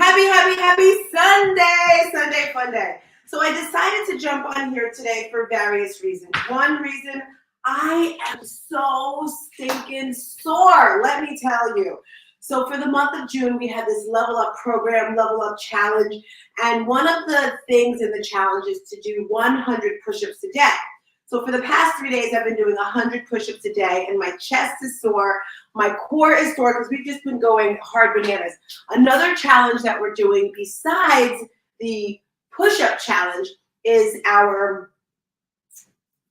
Happy Sunday! Sunday fun day. So I decided to jump on here today for various reasons. One reason, I am so stinking sore, let me tell you. So for the month of June, we had this Level Up program, Level Up challenge, and one of the things in the challenge is to do 100 push-ups a day. So for the past 3 days, I've been doing 100 push-ups a day, and my chest is sore, my core is sore because we've just been going hard bananas. Another challenge that we're doing besides the push-up challenge is our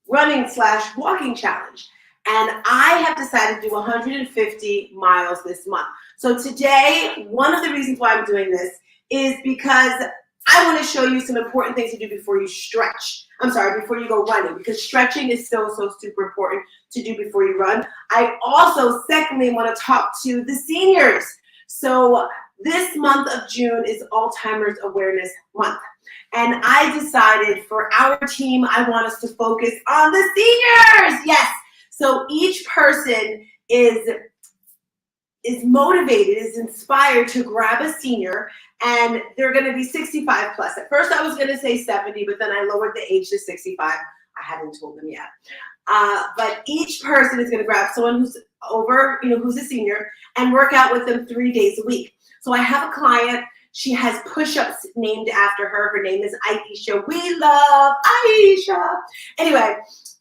running/walking challenge. And I have decided to do 150 miles this month. So today, one of the reasons why I'm doing this is because I want to show you some important things to do before you stretch. Before you go running, because stretching is so super important to do before you run. I also, secondly, want to talk to the seniors. So this month of June is Alzheimer's Awareness Month. And I decided for our team, I want us to focus on the seniors. Yes. So each person is motivated, is inspired to grab a senior, and they're going to be 65 plus. At first I was going to say 70, but then I lowered the age to 65. I haven't told them yet. But each person is going to grab someone who's over, who's a senior, and work out with them 3 days a week. So I have a client. She has push-ups named after her. Her name is Aisha. We love Aisha. Anyway,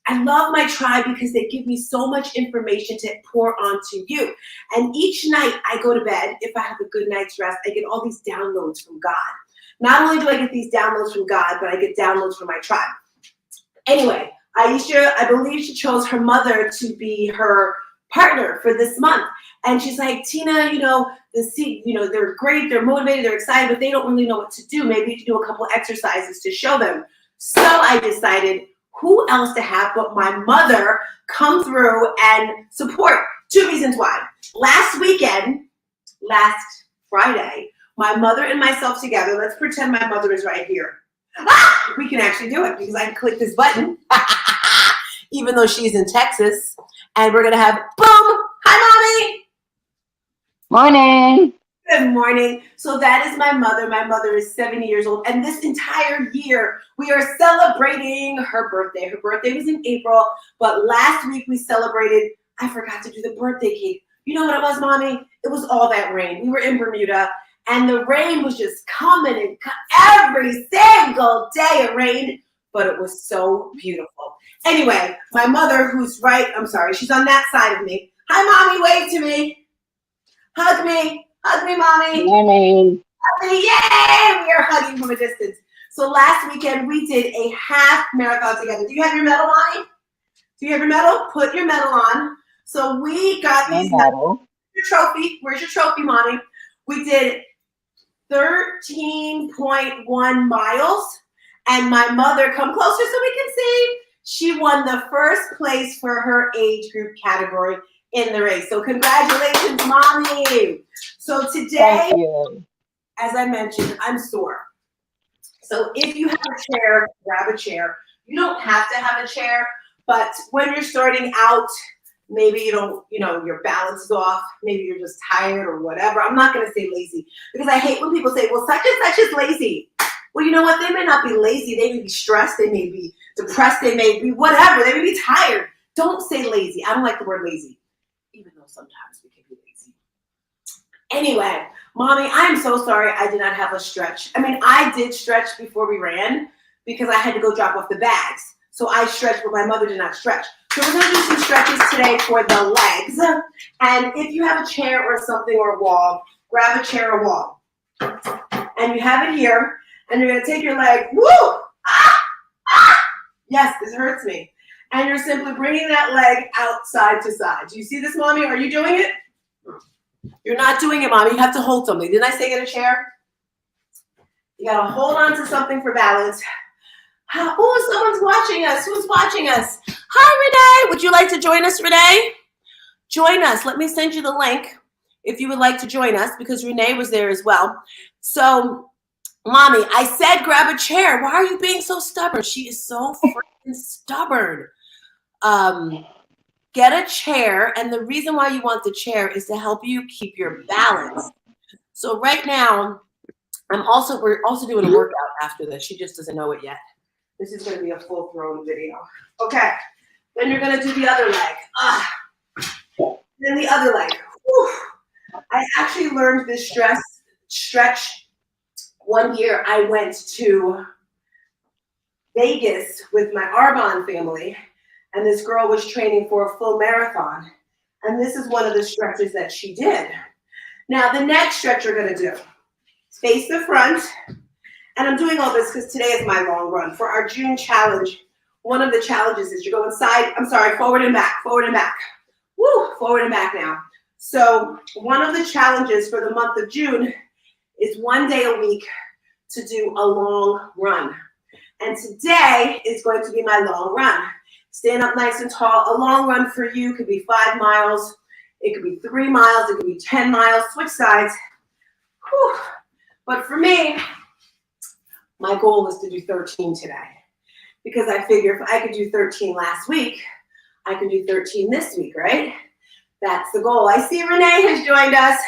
I love my tribe because they give me so much information to pour onto you. And each night I go to bed, if I have a good night's rest, I get all these downloads from God. Not only do I get these downloads from God, but I get downloads from my tribe. Anyway, Aisha, I believe she chose her mother to be her partner for this month. And she's like, Tina, they're great, they're motivated, they're excited, but they don't really know what to do. Maybe you can do a couple exercises to show them. So I decided, who else to have but my mother come through and support? 2 reasons why. Last Friday, my mother and myself together, let's pretend my mother is right here. We can actually do it because I can click this button, even though she's in Texas. And we're going to have, boom, hi, Mommy. Morning. Good morning. So that is my mother. My mother is 70 years old. And this entire year, we are celebrating her birthday. Her birthday was in April, but last week we celebrated, I forgot to do the birthday cake. You know what it was, Mommy? It was all that rain. We were in Bermuda, and the rain was just coming and every single day it rained, but it was so beautiful. Anyway, my mother, who's she's on that side of me. Hi, Mommy, wave to me. Hug me. Hug me, Mommy. Morning. Hug me. Yay! We are hugging from a distance. So last weekend, we did a half marathon together. Do you have your medal, Mommy? Do you have your medal? Put your medal on. So we got these medals. Your trophy. Where's your trophy, Mommy? We did 13.1 miles. And my mother, come closer so we can see. She won the first place for her age group category in the race. So congratulations, Mommy. So today, as I mentioned, I'm sore. So if you have a chair, grab a chair. You don't have to have a chair, but when you're starting out, maybe you don't, your balance is off. Maybe you're just tired or whatever. I'm not going to say lazy because I hate when people say, well, such and such is lazy. Well, you know what? They may not be lazy. They may be stressed. They may be depressed. They may be whatever. They may be tired. Don't say lazy. I don't like the word lazy, even though sometimes we can be lazy. Anyway, Mommy, I'm so sorry I did not have a stretch. I mean, I did stretch before we ran because I had to go drop off the bags. So I stretched, but my mother did not stretch. So we're going to do some stretches today for the legs. And if you have a chair or something or a wall, grab a chair or wall. And you have it here. And you're going to take your leg, woo! Yes, this hurts me. And you're simply bringing that leg out side to side. Do you see this, Mommy? Are you doing it? You're not doing it, Mommy. You have to hold something. Didn't I say get a chair? You got to hold on to something for balance. Oh, someone's watching us. Who's watching us? Hi, Renee. Would you like to join us, Renee? Join us. Let me send you the link if you would like to join us because Renee was there as well. So, Mommy, I said grab a chair. Why are you being so stubborn? She is so freaking stubborn. Get a chair, and the reason why you want the chair is to help you keep your balance. So right now, We're also doing a workout after this. She just doesn't know it yet. This is going to be a full thrown video. Okay. Then you're going to do the other leg. Then the other leg. Whew. I actually learned this stretch one year. I went to Vegas with my Arbonne family, and this girl was training for a full marathon. And this is one of the stretches that she did. Now, the next stretch you're going to do, face the front. And I'm doing all this because today is my long run. For our June challenge, one of the challenges is you go forward and back, forward and back. Woo, forward and back now. So one of the challenges for the month of June is 1 day a week to do a long run. And today is going to be my long run. Stand up nice and tall. A long run for you could be 5 miles. It could be 3 miles. It could be 10 miles. Switch sides. Whew. But for me, my goal is to do 13 today. Because I figure if I could do 13 last week, I can do 13 this week, right? That's the goal. I see Renee has joined us.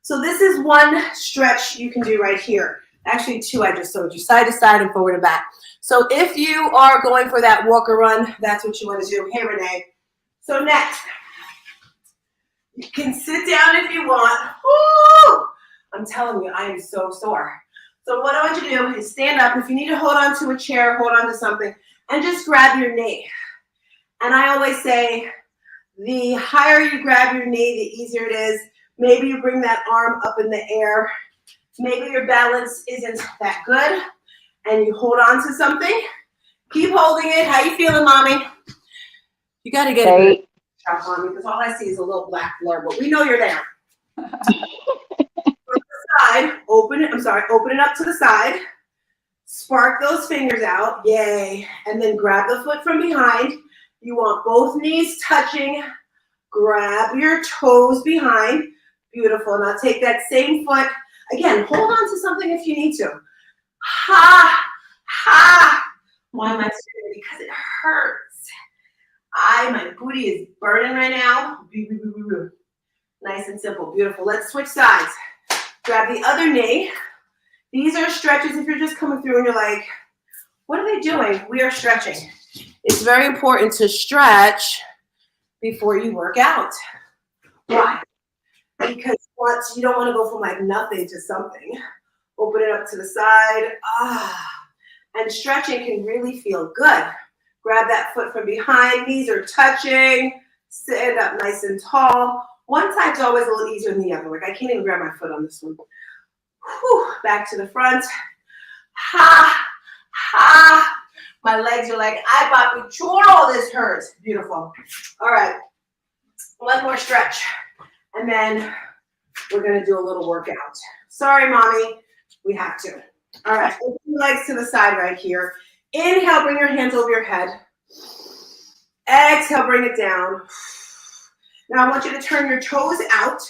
So this is one stretch you can do right here. Actually, 2 I just showed you, side to side and forward and back. So if you are going for that walk or run, that's what you want to do. Hey, Renee. So next, you can sit down if you want. Woo! I'm telling you, I am so sore. So what I want you to do is stand up. If you need to hold on to a chair, hold on to something, and just grab your knee. And I always say, the higher you grab your knee, the easier it is. Maybe you bring that arm up in the air. Maybe your balance isn't that good, and you hold on to something. Keep holding it. How you feeling, Mommy? You got to get a shot on me because all I see is a little black blur, but we know you're there. Side, open it up to the side, spark those fingers out, yay, and then grab the foot from behind. You want both knees touching, grab your toes behind, beautiful. Now take that same foot, again, hold on to something if you need to. Ha, ha, why am I screaming? Because it hurts. My booty is burning right now. Nice and simple, beautiful. Let's switch sides. Grab the other knee. These are stretches if you're just coming through and you're like, what are they doing? We are stretching. It's very important to stretch before you work out. Why? Because once you don't want to go from like nothing to something. Open it up to the side. And stretching can really feel good. Grab that foot from behind. Knees are touching. Stand up nice and tall. One side's always a little easier than the other. Like I can't even grab my foot on this one. Whew, back to the front. Ha, ha. My legs are like, I papi chulo, this hurts. Beautiful. All right. One more stretch. And then we're going to do a little workout. Sorry, Mommy. We have to. All right. Open your legs to the side right here. Inhale, bring your hands over your head. Exhale, bring it down. Now I want you to turn your toes out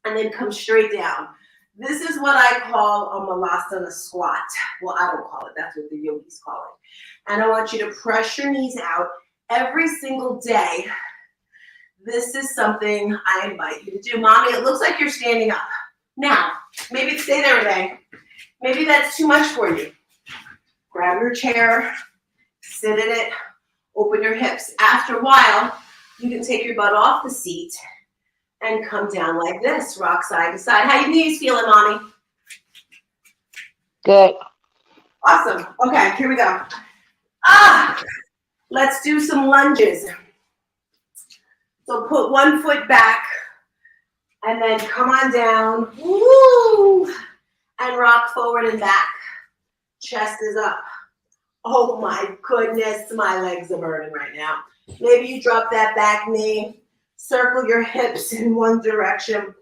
and then come straight down. This is what I call a malasana squat. Well, I don't call it. That's what the yogis call it. And I want you to press your knees out every single day. This is something I invite you to do. Mommy, it looks like you're standing up. Now, maybe stay there today. Maybe that's too much for you. Grab your chair, sit in it, open your hips. After a while, you can take your butt off the seat and come down like this, rock side to side. How your knees feeling, Mommy? Good. Awesome. Okay, here we go. Let's do some lunges. So put one foot back and then come on down. Woo! And rock forward and back. Chest is up. Oh my goodness, my legs are burning right now. Maybe you drop that back knee. Circle your hips in one direction.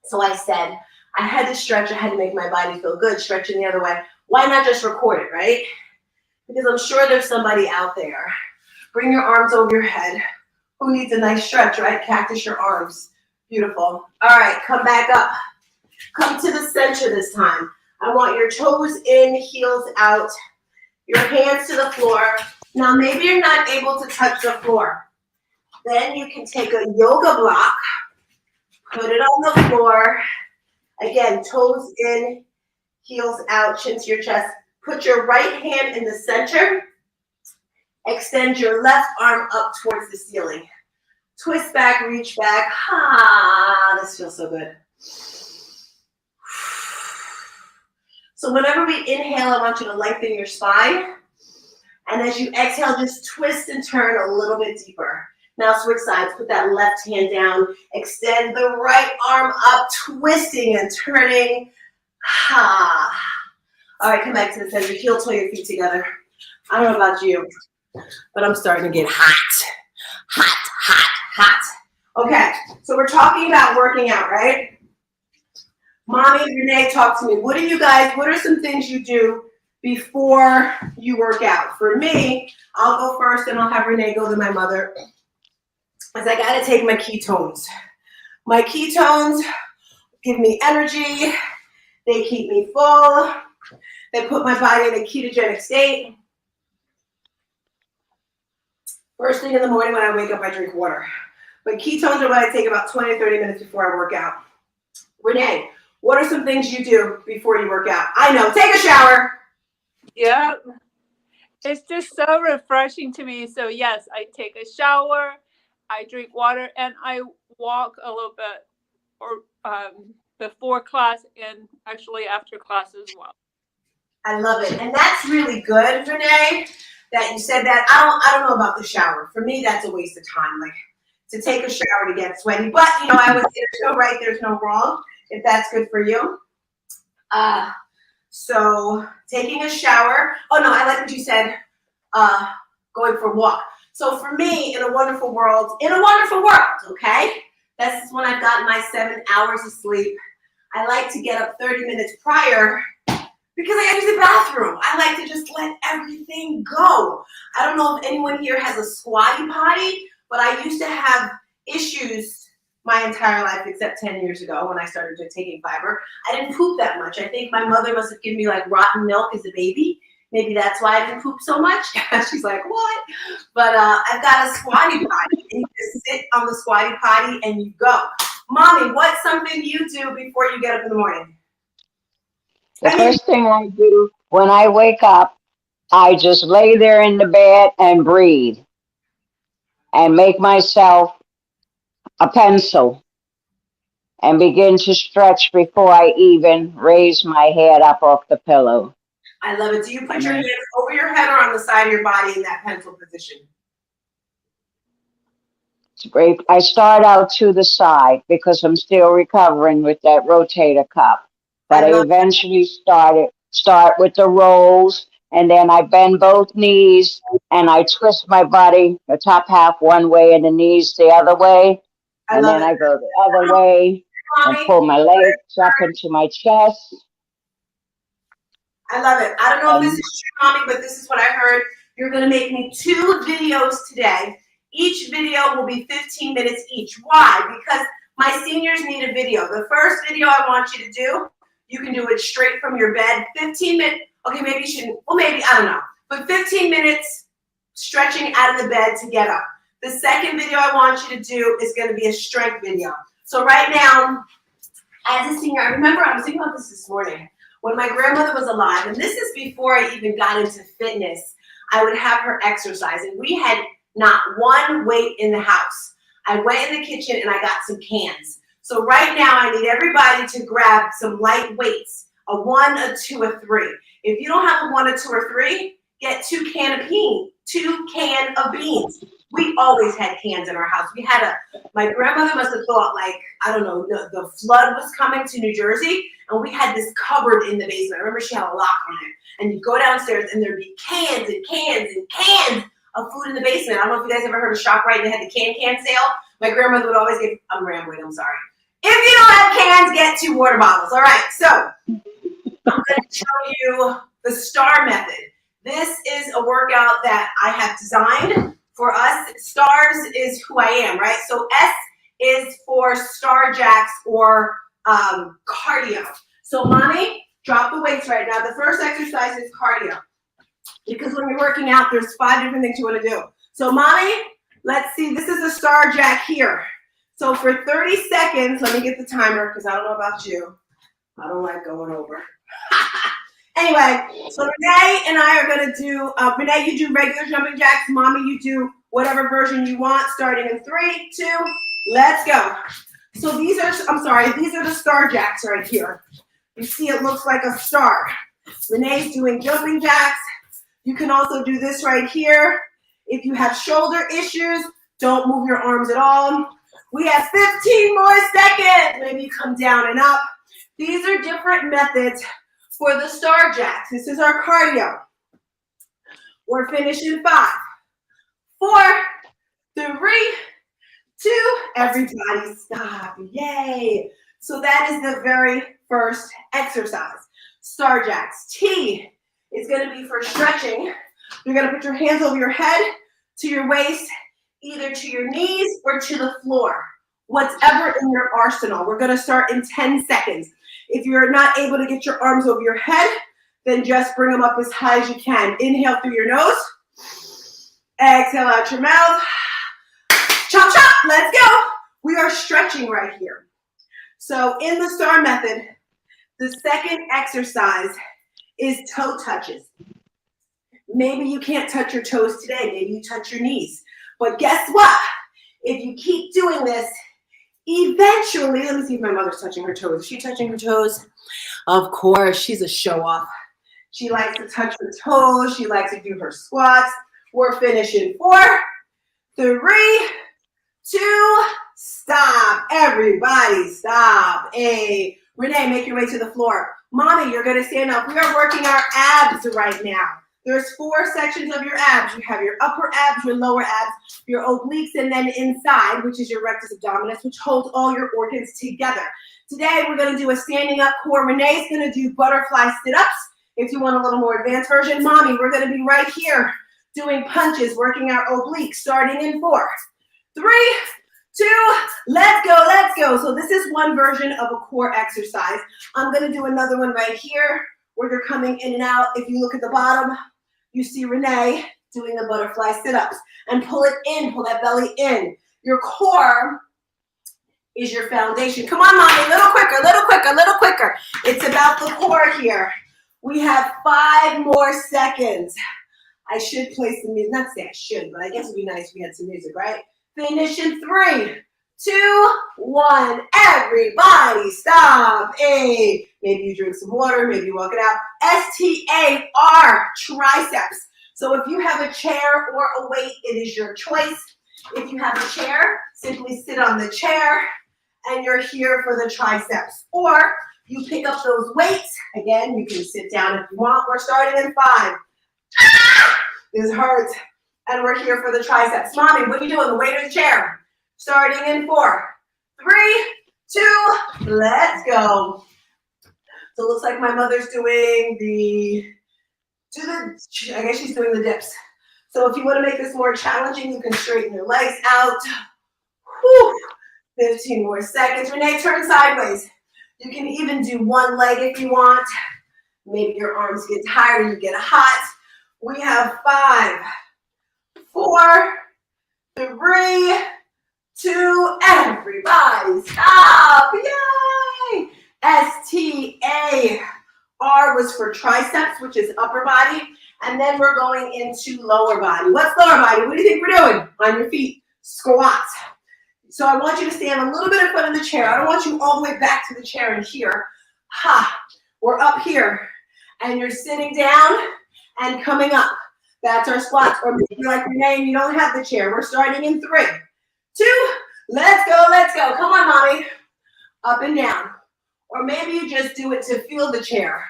So I said, I had to stretch. I had to make my body feel good, stretching the other way. Why not just record it, right? Because I'm sure there's somebody out there. Bring your arms over your head. Who needs a nice stretch, right? Cactus your arms. Beautiful. All right, come back up. Come to the center this time. I want your toes in, heels out. Your hands to the floor. Now, maybe you're not able to touch the floor. Then you can take a yoga block, put it on the floor. Again, toes in, heels out, chin to your chest. Put your right hand in the center. Extend your left arm up towards the ceiling. Twist back, reach back. Ah, this feels so good. So whenever we inhale, I want you to lengthen your spine. And as you exhale, just twist and turn a little bit deeper. Now switch sides, put that left hand down. Extend the right arm up, twisting and turning. Ha. All right, come back to the center. Heel toe your feet together. I don't know about you, but I'm starting to get hot. Hot, hot, hot. Okay, so we're talking about working out, right? Mommy and Renee, talk to me. What are some things you do before you work out? For me, I'll go first and I'll have Renee go to my mother. Because I gotta take my ketones. My ketones give me energy. They keep me full. They put my body in a ketogenic state. First thing in the morning when I wake up, I drink water. But ketones are what I take about 20 to 30 minutes before I work out. Renee, what are some things you do before you work out? I know, take a shower. Yeah, it's just so refreshing to me. So yes, I take a shower, I drink water, and I walk a little bit, or before class and actually after class as well. I love it, and that's really good, Renee, that you said that. I don't know about the shower. For me, that's a waste of time. Like to take a shower to get sweaty, but you know, I would say there's no right, there's no wrong. If that's good for you. So taking a shower. Oh no, I like what you said. Going for a walk. So for me, in a wonderful world, okay? This is when I've gotten my 7 hours of sleep. I like to get up 30 minutes prior because I gotta use the bathroom. I like to just let everything go. I don't know if anyone here has a squatty potty, but I used to have issues my entire life except 10 years ago when I started taking fiber. I didn't poop that much. I think my mother must have given me like rotten milk as a baby. Maybe that's why I didn't poop so much. She's like, what? But I've got a squatty potty. And you just sit on the squatty potty and you go. Mommy, what's something you do before you get up in the morning? The first thing I do when I wake up, I just lay there in the bed and breathe and make myself a pencil and begin to stretch before I even raise my head up off the pillow. I love it. Do you put your hands over your head or on the side of your body in that pencil position? It's great. I start out to the side because I'm still recovering with that rotator cuff. But I eventually start with the rolls, and then I bend both knees and I twist my body, the top half one way and the knees the other way. And then I go the other way and pull my legs up into my chest. I love it. I don't know if this is true, Mommy, but this is what I heard. You're going to make me 2 videos today. Each video will be 15 minutes each. Why? Because my seniors need a video. The first video I want you to do, you can do it straight from your bed. 15 minutes. Okay, maybe you shouldn't. Well, maybe, I don't know. But 15 minutes stretching out of the bed to get up. The second video I want you to do is going to be a strength video. So right now, as a senior, I remember I was thinking about this morning. When my grandmother was alive, and this is before I even got into fitness, I would have her exercise. And we had not one weight in the house. I went in the kitchen and I got some cans. So right now I need everybody to grab some light weights, a 1, a 2, a 3. If you don't have a 1, a 2, or 3, get 2 can of beans. We always had cans in our house. We had my grandmother must have thought like, I don't know, the flood was coming to New Jersey, and we had this cupboard in the basement. I remember she had a lock on it. And you'd go downstairs and there'd be cans and cans and cans of food in the basement. I don't know if you guys ever heard of ShopRite. They had the can sale. My grandmother would always give, I'm rambling, I'm sorry. If you don't have cans, get 2 water bottles. All right, so I'm going to show you the STAR method. This is a workout that I have designed for us. STARS is who I am, right? So S is for Star Jacks or cardio. So Mommy, drop the weights right now. The first exercise is cardio. Because when you're working out, there's 5 different things you want to do. So Mommy, let's see. This is a Star Jack here. So for 30 seconds, let me get the timer because I don't know about you. I don't like going over. Anyway, so Renee and I are gonna do, Renee, you do regular jumping jacks. Mommy, you do whatever version you want, starting in 3, 2, let's go. So these are the star jacks right here. You see it looks like a star. Renee's doing jumping jacks. You can also do this right here. If you have shoulder issues, don't move your arms at all. We have 15 more seconds. Maybe you come down and up. These are different methods for the star jacks. This is our cardio. We're finishing 5, 4, 3, 2, everybody stop. Yay. So that is the very first exercise. Star jacks. T is going to be for stretching. You're going to put your hands over your head, to your waist, either to your knees or to the floor. Whatever in your arsenal. We're going to start in 10 seconds. If you're not able to get your arms over your head, then just bring them up as high as you can. Inhale through your nose. Exhale out your mouth. Chop, chop. Let's go. We are stretching right here. So in the STAR method, the second exercise is toe touches. Maybe you can't touch your toes today. Maybe you touch your knees. But guess what? If you keep doing this, eventually, let me see if my mother's touching her toes. Is she touching her toes? Of course, she's a show off. She likes to touch her toes. She likes to do her squats. We're finishing 4, 3, 2, stop. Everybody stop. Hey, Renee, make your way to the floor. Mommy, you're gonna stand up. We are working our abs right now. There's 4 sections of your abs. You have your upper abs, your lower abs, your obliques, and then inside, which is your rectus abdominis, which holds all your organs together. Today, we're gonna do a standing up core. Renee's gonna do butterfly sit-ups. If you want a little more advanced version, Mommy, we're gonna be right here doing punches, working our obliques, starting in 4, 3, 2, let's go, let's go. So this is one version of a core exercise. I'm gonna do another one right here where you're coming in and out. If you look at the bottom, you see Renee doing the butterfly sit-ups. And pull it in, pull that belly in. Your core is your foundation. Come on, Mommy, a little quicker, little quicker, little quicker. It's about the core here. We have 5 more seconds. I should play some music, not say I should, but I guess it'd be nice if we had some music, right? Finish in 3, 2, 1. Everybody stop. Hey, maybe you drink some water, maybe you walk it out. STAR, triceps. So if you have a chair or a weight, it is your choice. If you have a chair, simply sit on the chair and you're here for the triceps. Or you pick up those weights. Again, you can sit down if you want. We're starting in 5. This hurts. And we're here for the triceps. Mommy, what are you doing? The weight or the chair? Starting in 4, 3, 2, let's go. So it looks like my mother's doing I guess she's doing the dips. So if you want to make this more challenging, you can straighten your legs out. Whew. 15 more seconds. Renee, turn sideways. You can even do one leg if you want. Maybe your arms get tired, you get hot. We have 5, 4, 3, 2, everybody stop. Yay! STAR was for triceps, which is upper body. And then we're going into lower body. What's lower body? What do you think we're doing? On your feet, squats. So I want you to stand a little bit in front of the chair. I don't want you all the way back to the chair and here. Ha! We're up here. And you're sitting down and coming up. That's our squats. Or maybe you're like Renee and you don't have the chair. We're starting in 3, 2, let's go, let's go. Come on, Mommy. Up and down. Or maybe you just do it to feel the chair.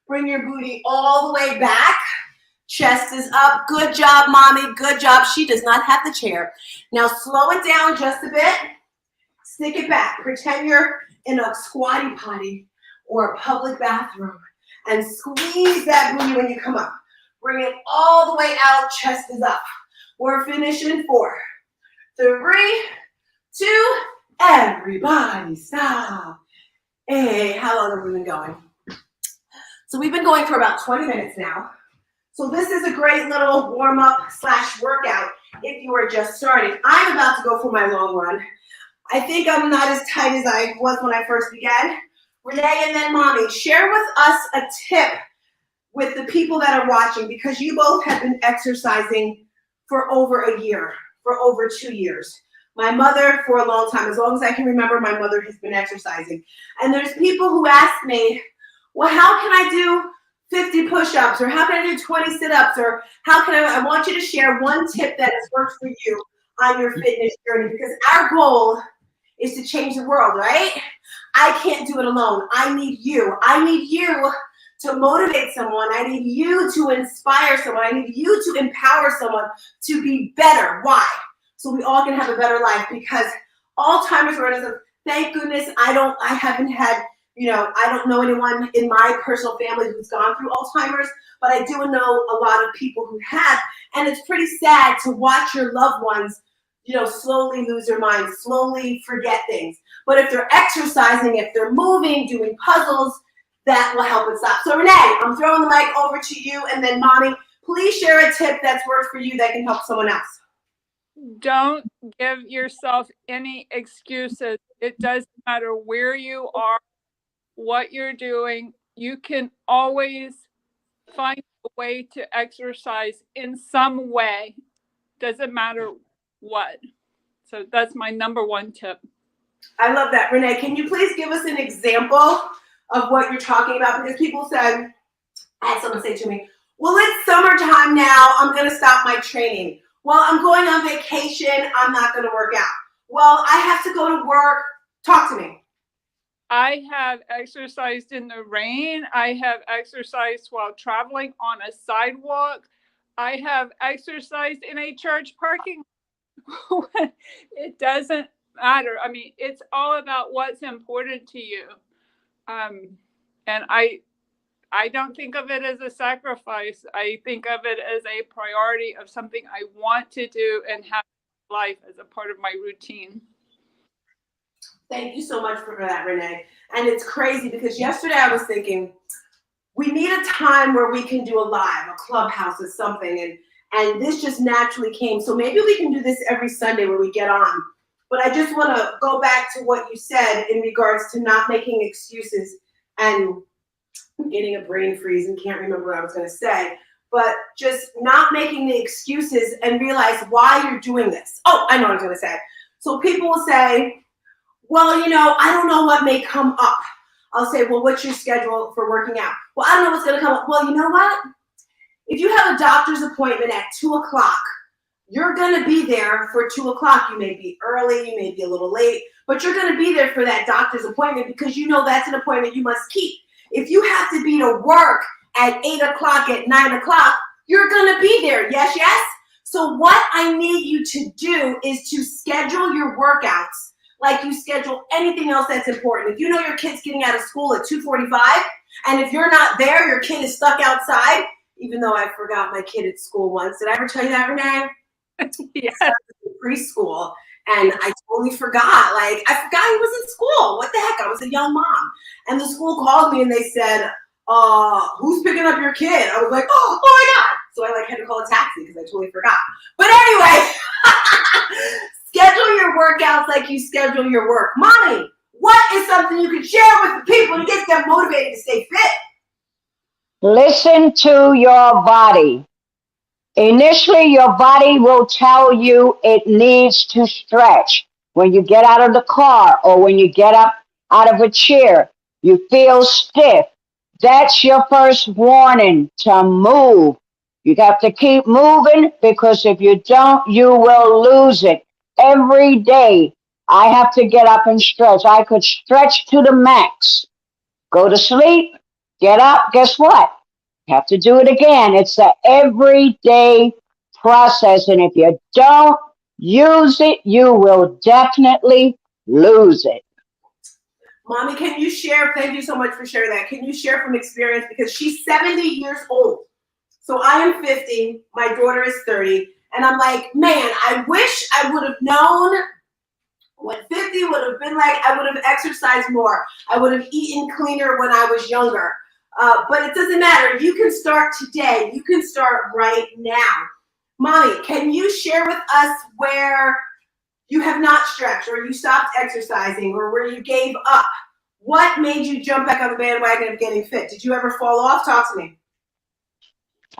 Bring your booty all the way back. Chest is up. Good job, Mommy. Good job. She does not have the chair. Now slow it down just a bit. Stick it back. Pretend you're in a squatty potty or a public bathroom. And squeeze that booty when you come up. Bring it all the way out. Chest is up. We're finishing 4, 3, 2, everybody stop. Hey, how long have we been going? So we've been going for about 20 minutes now. So this is a great little warm-up / workout if you are just starting. I'm about to go for my long run. I think I'm not as tight as I was when I first began. Renee and then Mommy, share with us a tip with the people that are watching, because you both have been exercising for over a year, for over 2 years. My mother, for a long time, as long as I can remember, my mother has been exercising. And there's people who ask me, well, how can I do 50 push-ups, or how can I do 20 sit-ups, or how can I want you to share one tip that has worked for you on your fitness journey, because our goal is to change the world, right? I can't do it alone. I need you. I need you to motivate someone. I need you to inspire someone. I need you to empower someone to be better. Why? So we all can have a better life, because Alzheimer's awareness, thank goodness I haven't had, I don't know anyone in my personal family who's gone through Alzheimer's, but I do know a lot of people who have, and it's pretty sad to watch your loved ones, slowly lose their minds, slowly forget things. But if they're exercising, if they're moving, doing puzzles, that will help it stop. So Renee, I'm throwing the mic over to you, and then Mommy, please share a tip that's worked for you that can help someone else. Don't give yourself any excuses. It doesn't matter where you are, what you're doing. You can always find a way to exercise in some way. Doesn't matter what. So that's my number one tip. I love that. Renee, can you please give us an example of what you're talking about? Because people said, I had someone say to me, well, it's summertime now, I'm going to stop my training. Well, I'm going on vacation, I'm not going to work out. Well, I have to go to work. Talk to me. I have exercised in the rain. I have exercised while traveling on a sidewalk. I have exercised in a church parking lot. It doesn't matter. I mean, it's all about what's important to you. And I don't think of it as a sacrifice. I think of it as a priority of something I want to do and have life as a part of my routine. Thank you so much for that, Renee. And it's crazy because yesterday I was thinking, we need a time where we can do a live, a clubhouse or something. And this just naturally came. So maybe we can do this every Sunday where we get on. But I just want to go back to what you said in regards to not making excuses, and getting a brain freeze and can't remember what I was going to say, but just not making the excuses and realize why you're doing this. Oh, I know what I was going to say. So people will say, well, I don't know what may come up. I'll say, well, what's your schedule for working out? Well, I don't know what's going to come up. Well, you know what? If you have a doctor's appointment at 2:00, you're going to be there for 2:00. You may be early, you may be a little late, but you're going to be there for that doctor's appointment, because that's an appointment you must keep. If you have to be to work at 8:00, at 9:00, you're going to be there. Yes, yes? So what I need you to do is to schedule your workouts like you schedule anything else that's important. If you know your kid's getting out of school at 2:45, and if you're not there, your kid is stuck outside, even though I forgot my kid at school once. Did I ever tell you that, Renee? Yes. Preschool, and I totally forgot. I forgot he was in school. What the heck? I was a young mom. And the school called me and they said, who's picking up your kid? I was like, oh my God. So I had to call a taxi because I totally forgot. But anyway, schedule your workouts like you schedule your work. Mommy, what is something you can share with the people to get them motivated to stay fit? Listen to your body. Initially, your body will tell you it needs to stretch. When you get out of the car or when you get up out of a chair, you feel stiff. That's your first warning to move. You have to keep moving, because if you don't, you will lose it. Every day, I have to get up and stretch. I could stretch to the max. Go to sleep, get up, guess what? Have to do it again. It's an everyday process, and if you don't use it, you will definitely lose it. Mommy, can you share? Thank you so much for sharing that. Can you share from experience? Because she's 70 years old. So I am 50. My daughter is 30. And I'm like, man, I wish I would have known what 50 would have been like. I would have exercised more. I would have eaten cleaner when I was younger. But it doesn't matter. You can start today. You can start right now. Mommy, can you share with us where you have not stretched, or you stopped exercising, or where you gave up? What made you jump back on the bandwagon of getting fit? Did you ever fall off? Talk to me.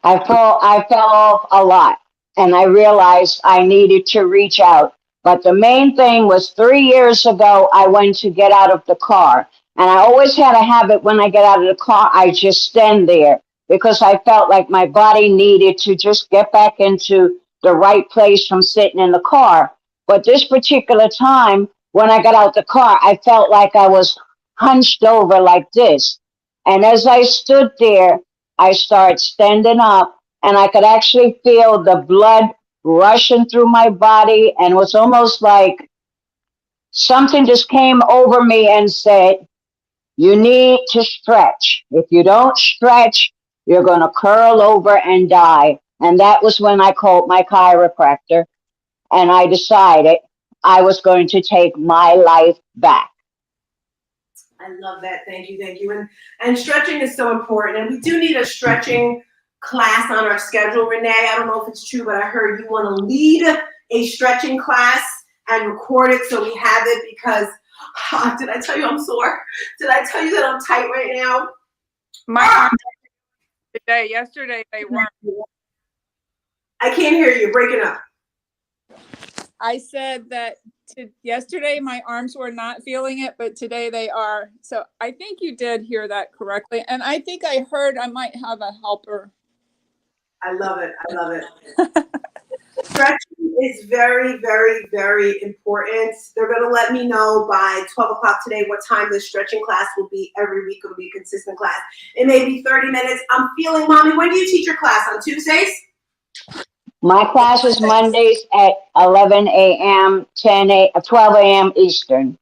I fell off a lot, and I realized I needed to reach out. But the main thing was 3 years ago, I went to get out of the car. And I always had a habit when I get out of the car, I just stand there because I felt like my body needed to just get back into the right place from sitting in the car. But this particular time, when I got out the car, I felt like I was hunched over like this. And as I stood there, I started standing up, and I could actually feel the blood rushing through my body, and it was almost like something just came over me and said, you need to stretch. If you don't stretch, you're going to curl over and die. And that was when I called my chiropractor, and I decided I was going to take my life back. I love that. Thank you. Thank you. And stretching is so important. And we do need a stretching class on our schedule, Renee. I don't know if it's true, but I heard you want to lead a stretching class and record it so we have it because, did I tell you I'm sore? Did I tell you that I'm tight right now? My arms today, yesterday they weren't. I can't hear you. Breaking up. I said that yesterday my arms were not feeling it, but today they are. So I think you did hear that correctly. And I think I heard I might have a helper. I love it. I love it. Stretching is very, very, very important. They're going to let me know by 12 o'clock today what time this stretching class will be. Every week it'll be a consistent class. It may be 30 minutes. I'm feeling, Mommy, when do you teach your class? On Tuesdays? My class is Mondays at 11 a.m., 12 a.m. Eastern,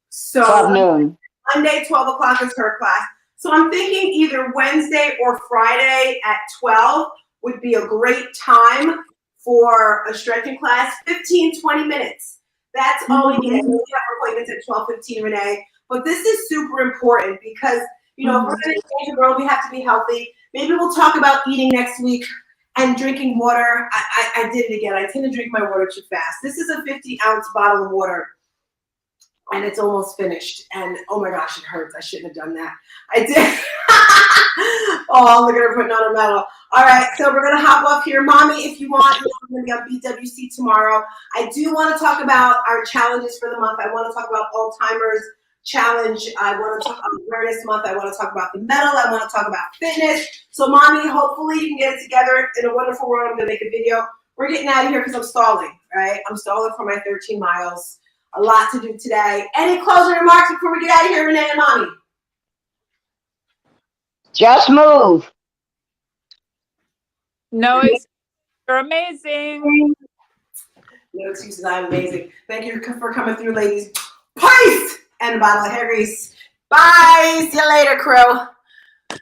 So 12 noon. Monday, 12 o'clock is her class. So I'm thinking either Wednesday or Friday at 12 would be a great time for a stretching class. 15, 20 minutes. That's all we need. We have appointments at 12:15, Renee. But this is super important because, you know, if we're going to change the world, we have to be healthy. Maybe we'll talk about eating next week and drinking water. I did it again. I tend to drink my water too fast. This is a 50-ounce bottle of water. And it's almost finished. And oh my gosh, it hurts. I shouldn't have done that. I did. Oh, look at her putting on her medal. All right, so we're going to hop up here. Mommy, if you want, we're going to be on BWC tomorrow. I do want to talk about our challenges for the month. I want to talk about Alzheimer's challenge. I want to talk about awareness month. I want to talk about the medal. I want to talk about fitness. So, Mommy, hopefully you can get it together. In a wonderful world, I'm going to make a video. We're getting out of here because I'm stalling, right? I'm stalling for my 13 miles. A lot to do today. Any closing remarks before we get out of here, Renee and Mommy? Just move. No, you're amazing. No excuses. I'm amazing. Thank you for coming through, ladies. Peace! And a bottle of hair grease. Bye. See you later, crew. Bye.